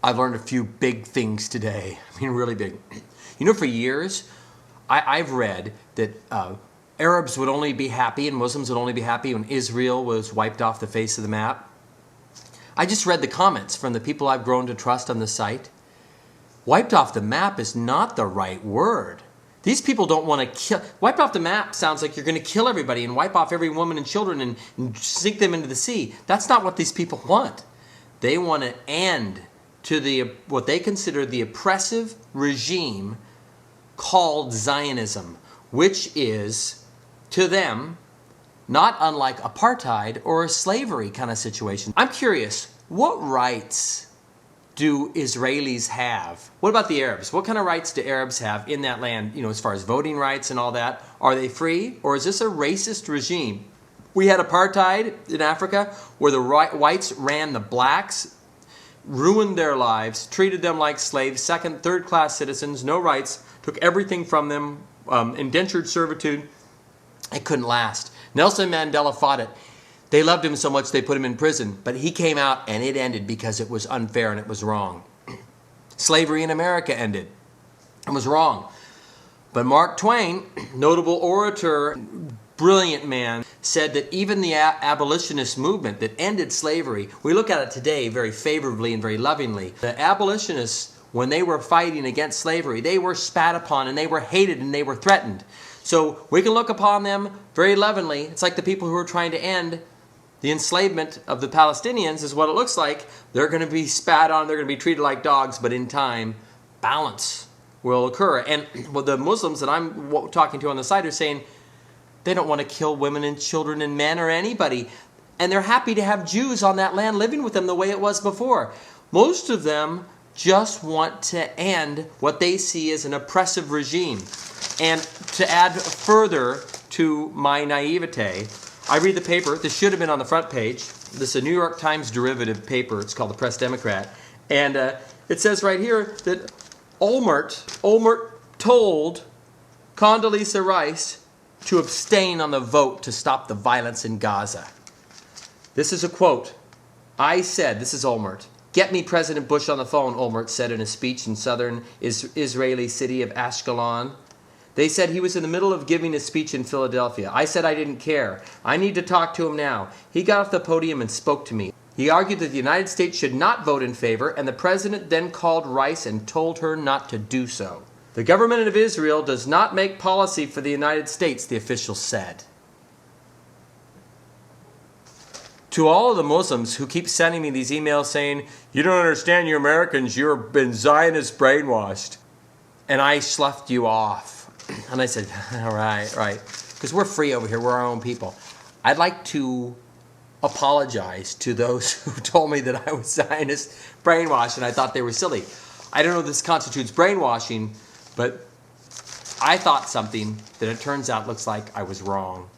I've learned a few big things today. I mean, really big. You know, for years, I've read that Arabs would only be happy and Muslims would only be happy when Israel was wiped off the face of the map. I just read the comments from the people I've grown to trust on the site. Wiped off the map is not the right word. These people don't want to kill. Wiped off the map sounds like you're going to kill everybody and wipe off every woman and children and sink them into the sea. That's not what these people want. They want to end to what they consider the oppressive regime called Zionism, which is, to them, not unlike apartheid or a slavery kind of situation. I'm curious, what rights do Israelis have? What about the Arabs? What kind of rights do Arabs have in that land, you know, as far as voting rights and all that? Are they free, or is this a racist regime? We had apartheid in Africa where the whites ran the blacks, ruined their lives, treated them like slaves, second, third-class citizens, no rights, took everything from them, indentured servitude. It couldn't last. Nelson Mandela fought it. They loved him so much they put him in prison, but he came out and it ended because it was unfair and it was wrong. Slavery in America ended. It was wrong. But Mark Twain, notable orator, brilliant man, said that even the abolitionist movement that ended slavery, we look at it today very favorably and very lovingly. The abolitionists, when they were fighting against slavery, they were spat upon and they were hated and they were threatened. So we can look upon them very lovingly. It's like the people who are trying to end the enslavement of the Palestinians is what it looks like. They're going to be spat on, they're going to be treated like dogs, but in time, balance will occur. And the Muslims that I'm talking to on the site are saying they don't want to kill women and children and men or anybody. And they're happy to have Jews on that land living with them the way it was before. Most of them just want to end what they see as an oppressive regime. And to add further to my naivete, I read the paper. This should have been on the front page. This is a New York Times derivative paper. It's called the Press Democrat. And it says right here that Olmert told Condoleezza Rice to abstain on the vote to stop the violence in Gaza. This is a quote. I said, this is Olmert, "Get me President Bush on the phone," Olmert said in a speech in southern Israeli city of Ashkelon. They said he was in the middle of giving a speech in Philadelphia. I said I didn't care. I need to talk to him now. He got off the podium and spoke to me. He argued that the United States should not vote in favor, and the president then called Rice and told her not to do so. The government of Israel does not make policy for the United States, the official said. To all of the Muslims who keep sending me these emails saying, "You don't understand, you Americans, you've been Zionist brainwashed," and I sloughed you off. And I said, all right, because we're free over here, we're our own people. I'd like to apologize to those who told me that I was Zionist brainwashed and I thought they were silly. I don't know if this constitutes brainwashing, but I thought something that it turns out looks like I was wrong.